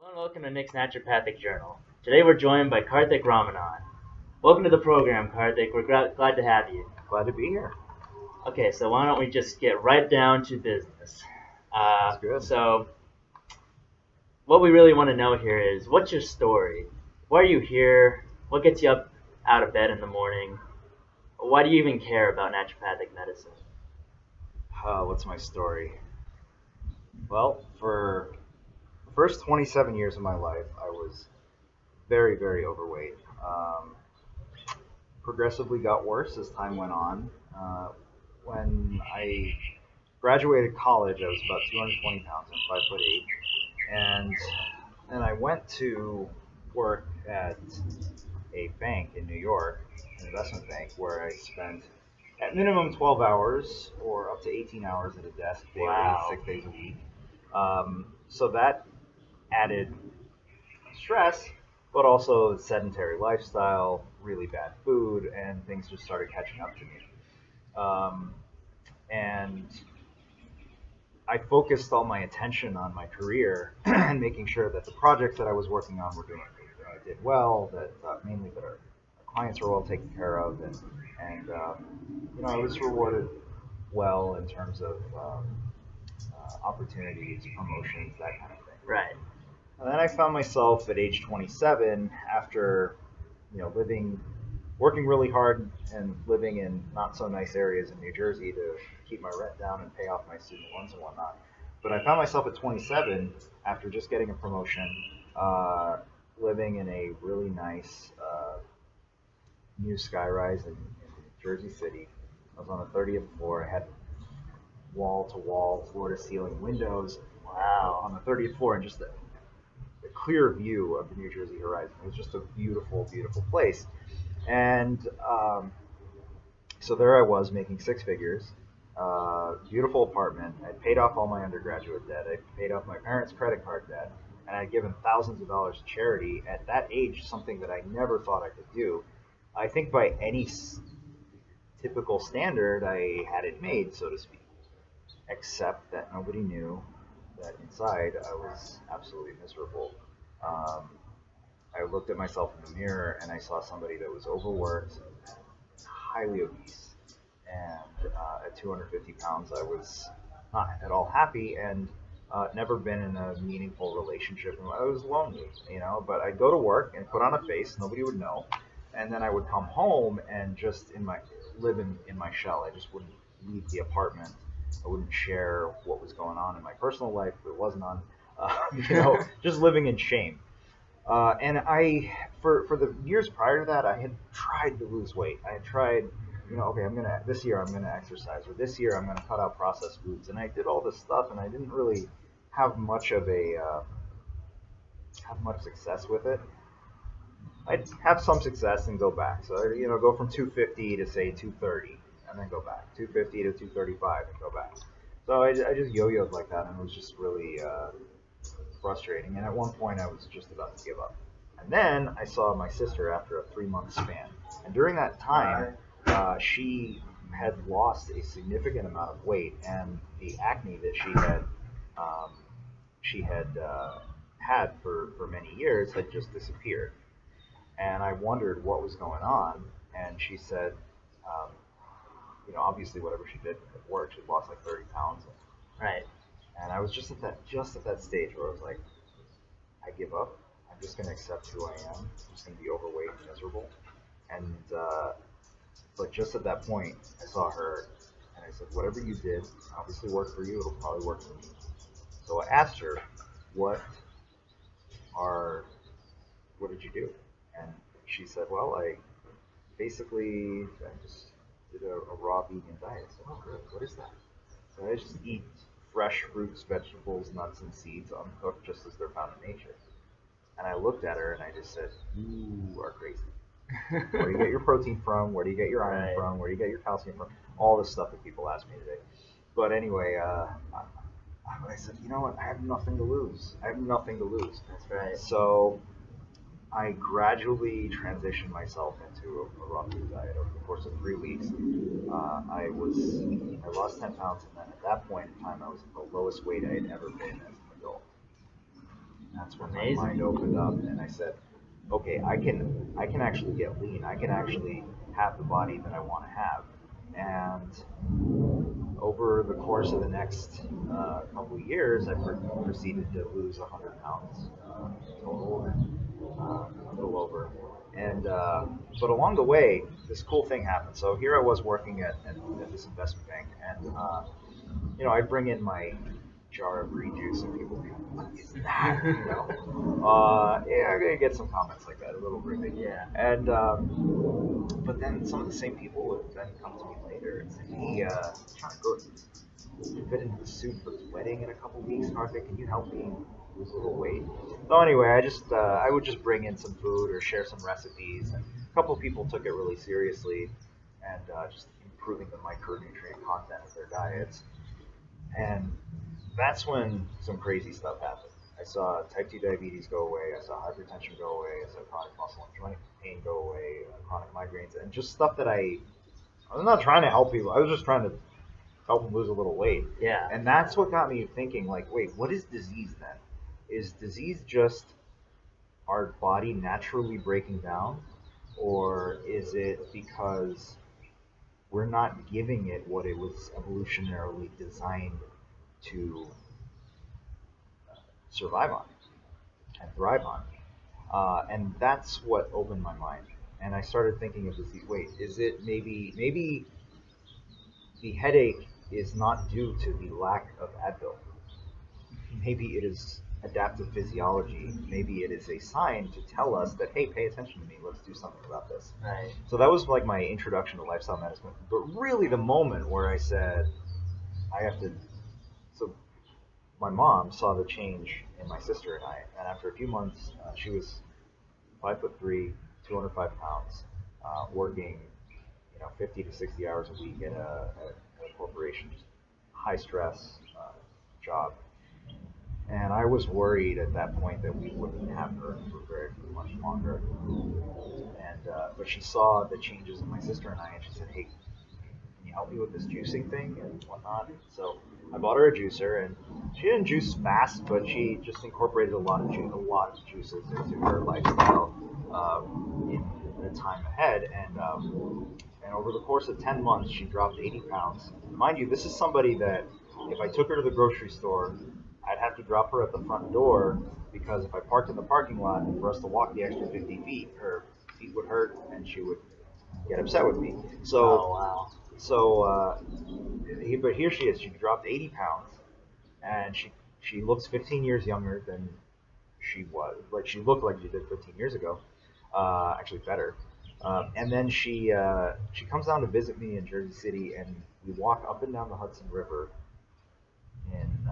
Hello and welcome to Nick's Naturopathic Journal. Today we're joined by Karthik Ramanan. Welcome to the program, Karthik. We're glad to have you. Glad to be here. Okay, so why don't we just get right down to business. That's good. So, what we really want to know here is, what's your story? Why are you here? What gets you up out of bed in the morning? Why do you even care about naturopathic medicine? What's my story? Well, for the first 27 years of my life, I was very, very overweight. Progressively got worse as time went on. When I graduated college, I was about 220 pounds. I'm 5'8", and I went to work at a bank in New York, an investment bank, where I spent at minimum 12 hours or up to 18 hours at a desk daily, Wow. 6 days a week. So that added stress, but also sedentary lifestyle, really bad food, and things just started catching up to me. And I focused all my attention on my career and making sure that the projects that I was working on were doing did well, that mainly that our clients were well taken care of, and I was rewarded well in terms of opportunities, promotions, that kind of thing. Right. And then I found myself at age 27, after working really hard and living in not so nice areas in New Jersey to keep my rent down and pay off my student loans and whatnot. But I found myself at 27, after just getting a promotion, living in a really nice new skyrise in Jersey City. I was on the 30th floor. I had wall-to-wall, floor-to-ceiling windows. Wow. On the 30th floor, and just a clear view of the New Jersey horizon. It was just a beautiful, beautiful place. And so there I was, making six figures, beautiful apartment. I paid off all my undergraduate debt. I paid off my parents' credit card debt, and I'd given thousands of dollars to charity. At that age, something that I never thought I could do. I think by any typical standard, I had it made, so to speak, except that nobody knew that inside I was absolutely miserable. I looked at myself in the mirror and I saw somebody that was overworked, highly obese, and at 250 pounds I was not at all happy, and never been in a meaningful relationship. I was lonely, but I'd go to work and put on a face, nobody would know, and then I would come home and just live in my shell. I just wouldn't leave the apartment. I wouldn't share what was going on in my personal life. It wasn't on, just living in shame. And for the years prior to that, I had tried to lose weight. I had tried, okay, this year I'm gonna exercise, or this year I'm gonna cut out processed foods, and I did all this stuff, and I didn't really have much success with it. I'd have some success and go back. So go from 250 to say 230, and then go back. 250 to 235 and go back. So I just yo-yoed like that, and it was just really frustrating. And at one point, I was just about to give up. And then I saw my sister after a 3-month span. And during that time, she had lost a significant amount of weight, and the acne that she had had for many years had just disappeared. And I wondered what was going on, and she said, obviously whatever she did at work, she lost like 30 pounds. Right. And I was just at that stage where I was like, I give up. I'm just going to accept who I am. I'm just going to be overweight and miserable. And but just at that point, I saw her, and I said, whatever you did obviously worked for you. It'll probably work for me. So I asked her, what did you do? And she said, well, I just did a raw vegan diet. I said, oh, good. What is that? So I just eat fresh fruits, vegetables, nuts, and seeds uncooked just as they're found in nature. And I looked at her and I just said, you are crazy. Where do you get your protein from? Where do you get your iron from? Where do you get your calcium from? All this stuff that people ask me today. But anyway, I said, you know what? I have nothing to lose. That's right. So I gradually transitioned myself into a raw food diet over the course of 3 weeks. I lost 10 pounds, and then at that point in time, I was at the lowest weight I had ever been as an adult. That's when Amazing. my mind opened up, and I said, okay, I can actually get lean. I can actually have the body that I want to have. And over the course of the next couple of years, I proceeded to lose 100 pounds total, and a little over. And but along the way, this cool thing happened. So here I was working at this investment bank, and I bring in my jar of green juice, and people be like, "What is that?" Yeah, I'm gonna get some comments like that, a little ribbing. Yeah. And but then some of the same people would then come to me later and say, "Hey, trying to go fit into the suit for this wedding in a couple weeks, Karthik. Can you help me lose a little weight?" So anyway, I would just bring in some food or share some recipes, and a couple people took it really seriously, and just improving the micronutrient content of their diets. And that's when some crazy stuff happened. I saw type 2 diabetes go away. I saw hypertension go away. I saw chronic muscle and joint pain go away, chronic migraines, and just stuff that I was not trying to help people. I was just trying to help them lose a little weight. Yeah. And that's what got me thinking, like, wait, what is disease then? Is disease just our body naturally breaking down? Or is it because we're not giving it what it was evolutionarily designed to survive on and thrive on? And that's what opened my mind. And I started thinking of disease. Wait, is it maybe the headache is not due to the lack of Advil? Maybe it is adaptive physiology. Maybe it is a sign to tell us that, hey, pay attention to me. Let's do something about this. Right. So that was like my introduction to lifestyle medicine. But really, the moment where I said, I have to. So my mom saw the change in my sister and I, and after a few months, she was 5'3", 205 pounds, working, 50 to 60 hours a week at a corporation, just high stress job. And I was worried at that point that we wouldn't have her for very much longer. And but she saw the changes in my sister and I, and she said, "Hey, can you help me with this juicing thing and whatnot?" And so I bought her a juicer, and she didn't juice fast, but she just incorporated a lot of juices into her lifestyle in the time ahead. And over the course of 10 months, she dropped 80 pounds. Mind you, this is somebody that if I took her to the grocery store, I'd have to drop her at the front door, because if I parked in the parking lot and for us to walk the extra 50 feet, her feet would hurt and she would get upset with me. So, Oh, wow. But here she is. She dropped 80 pounds, and she looks 15 years younger than she was. Like, she looked like she did 15 years ago. Actually, better. And then she comes down to visit me in Jersey City, and we walk up and down the Hudson River in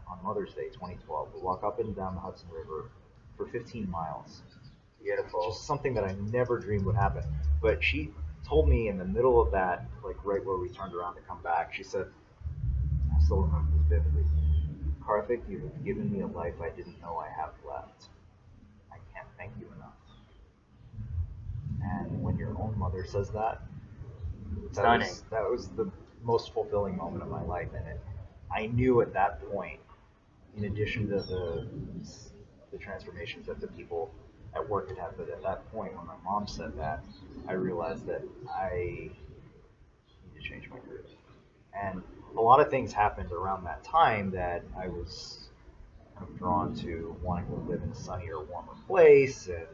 on Mother's Day 2012. We walk up and down the Hudson River for 15 miles. Beautiful. Just something that I never dreamed would happen. But she told me in the middle of that, like right where we turned around to come back, she said, I still remember this vividly, "Karthik, you've given me a life I didn't know I have left. I can't thank you enough." And when your own mother says that, Stunning. that was the most fulfilling moment of my life. And I knew at that point, in addition to the transformations that the people at work had had, but at that point when my mom said that, I realized that I need to change my career. And a lot of things happened around that time that I was kind of drawn to wanting to live in a sunnier, warmer place. And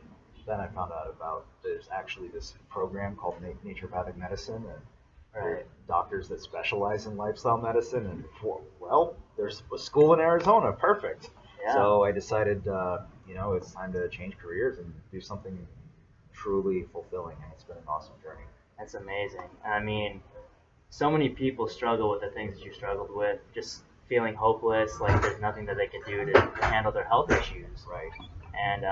then I found out about there's actually this program called Naturopathic Medicine, and Right. doctors that specialize in lifestyle medicine. And well, there's a school in Arizona, perfect. Yeah. So I decided, it's time to change careers and do something truly fulfilling, and it's been an awesome journey. That's amazing. I mean, so many people struggle with the things that you struggled with, just feeling hopeless, like there's nothing that they can do to handle their health issues. Right. And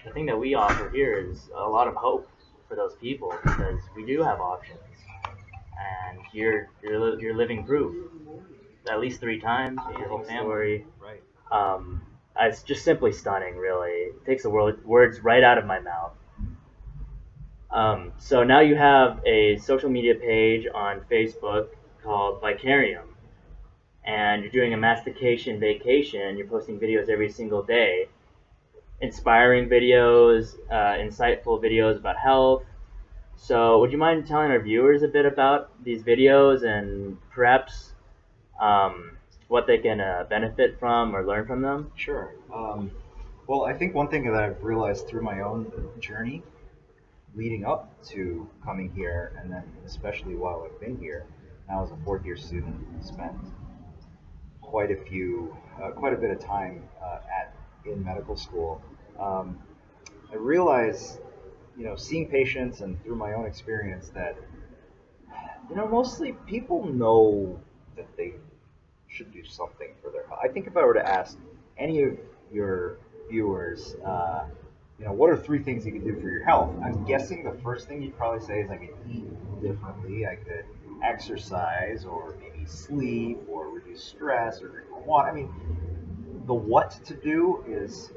the thing that we offer here is a lot of hope for those people, because we do have options. And you're living proof, at least 3 times with your whole family. Right. It's just simply stunning, really. It takes the words right out of my mouth. So now you have a social media page on Facebook called Vicarium. and you're doing a mastication vacation. You're posting videos every single day, inspiring videos, insightful videos about health. So, would you mind telling our viewers a bit about these videos and perhaps what they can benefit from or learn from them? Sure. Well, I think one thing that I've realized through my own journey leading up to coming here, and then especially while I've been here, now as a fourth year student, spent quite a bit of time in medical school. Um, I realize, seeing patients and through my own experience that, mostly people know that they should do something for their health. I think if I were to ask any of your viewers, what are three things you can do for your health? I'm guessing the first thing you'd probably say is I could eat differently, I could exercise, or maybe sleep, or reduce stress, or drink more water. I mean, the what to do is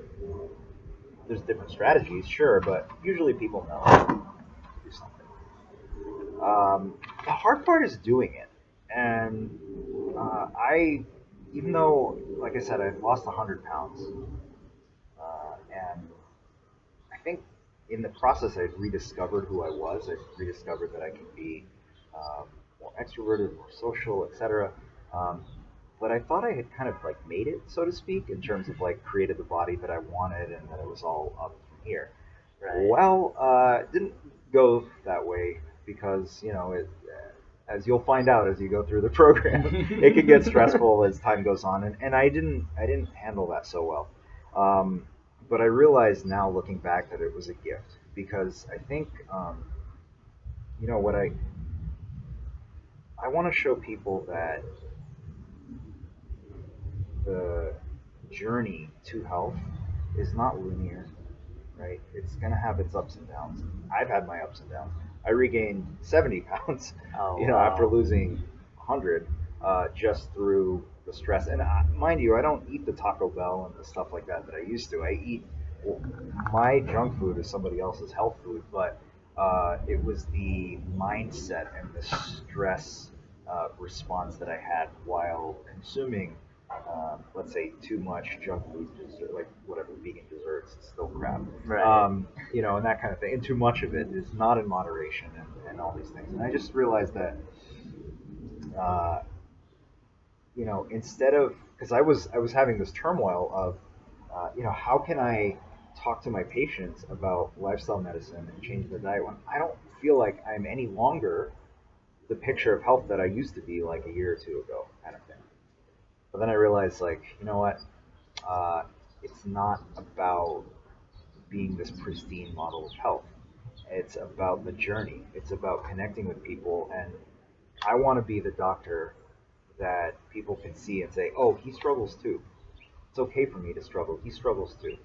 there's different strategies, sure, but usually people know to do something. The hard part is doing it, and even though, like I said, I've lost 100 pounds, and I think in the process I've rediscovered who I was. I've rediscovered that I can be more extroverted, more social, etc. But I thought I had kind of like made it, so to speak, in terms of like created the body that I wanted, and that it was all up from here. Right. Well, it didn't go that way because as you'll find out as you go through the program, it can get stressful as time goes on, and I didn't handle that so well. But I realize now, looking back, that it was a gift because I think what I want to show people that the journey to health is not linear, right? It's going to have its ups and downs. I've had my ups and downs. I regained 70 pounds, after losing 100, just through the stress. And mind you, I don't eat the Taco Bell and the stuff like that I used to. I eat my junk food is somebody else's health food, but it was the mindset and the stress response that I had while consuming, let's say, too much junk food, like whatever vegan desserts, it's still crap, Right. and that kind of thing. And too much of it is not in moderation, and all these things. And I just realized that, uh, instead of, because I was having this turmoil of, how can I talk to my patients about lifestyle medicine and change their diet when I don't feel like I'm any longer the picture of health that I used to be like a year or two ago, kind of thing. But then I realized, like, you know what? It's not about being this pristine model of health. It's about the journey. It's about connecting with people, and I want to be the doctor that people can see and say, "Oh, he struggles too. It's okay for me to struggle. He struggles too."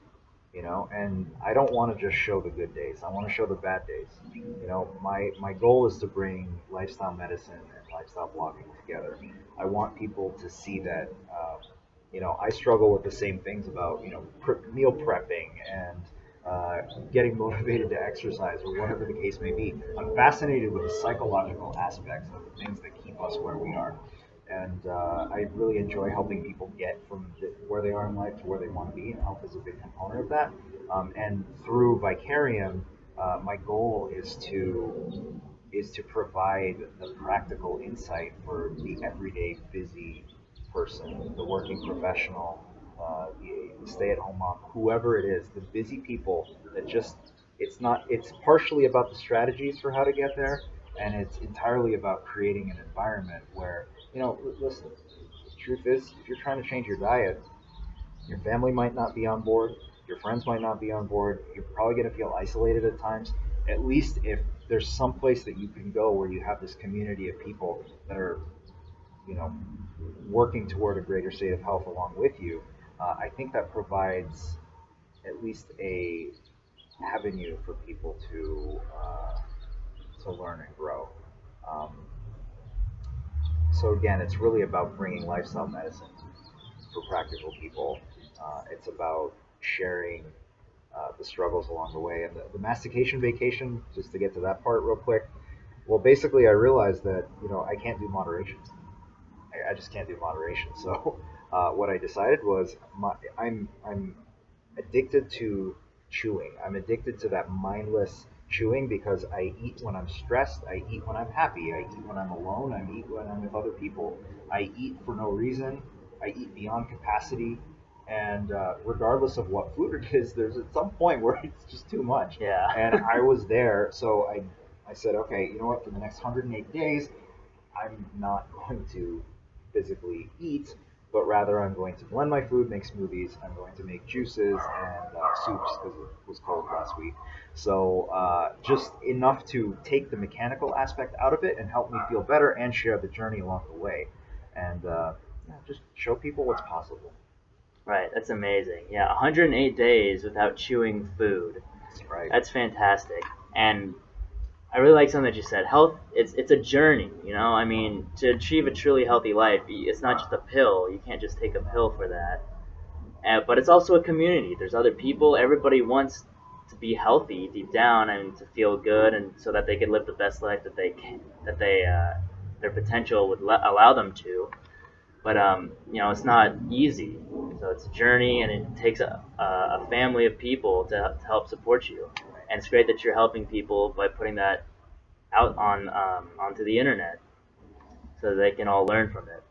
And I don't want to just show the good days. I want to show the bad days. My goal is to bring lifestyle medicine and lifestyle blogging together. I want people to see that, I struggle with the same things about, meal prepping and getting motivated to exercise or whatever the case may be. I'm fascinated with the psychological aspects of the things that keep us where we are. And I really enjoy helping people get from where they are in life to where they want to be, and health is a big component of that. And through Vicarium, my goal is to provide the practical insight for the everyday busy person, the working professional, the stay-at-home mom, whoever it is, the busy people that just it's partially about the strategies for how to get there, and it's entirely about creating an environment where, listen, the truth is, if you're trying to change your diet, your family might not be on board, your friends might not be on board, you're probably going to feel isolated at times. At least if there's some place that you can go where you have this community of people that are, you know, working toward a greater state of health along with you, I think that provides at least a avenue for people to learn and grow. Um, so again, it's really about bringing lifestyle medicine for practical people. It's about sharing the struggles along the way. And the mastication vacation, just to get to that part real quick. Well, basically, I realized that I can't do moderation. I just can't do moderation. So what I decided was I'm addicted to chewing. I'm addicted to that mindless chewing because I eat when I'm stressed. I eat when I'm happy. I eat when I'm alone. I eat when I'm with other people. I eat for no reason. I eat beyond capacity. And regardless of what food it is, there's at some point where it's just too much. Yeah. And I was there, so I said, okay, you know what? For the next 108 days, I'm not going to physically eat, but rather I'm going to blend my food, make smoothies. I'm going to make juices and soups because it was cold last week. So just enough to take the mechanical aspect out of it and help me feel better and share the journey along the way, and yeah, just show people what's possible. Right, that's amazing. Yeah, 108 days without chewing food. That's right. That's fantastic. And I really like something that you said. Health, it's a journey, you know? I mean, to achieve a truly healthy life, it's not just a pill. You can't just take a pill for that. But it's also a community. There's other people. Everybody wants to be healthy deep down and to feel good, and so that they can live the best life that they can, that they their potential would allow them to. But you know, it's not easy. So it's a journey, and it takes a family of people to help support you. And it's great that you're helping people by putting that out on onto the internet so that they can all learn from it.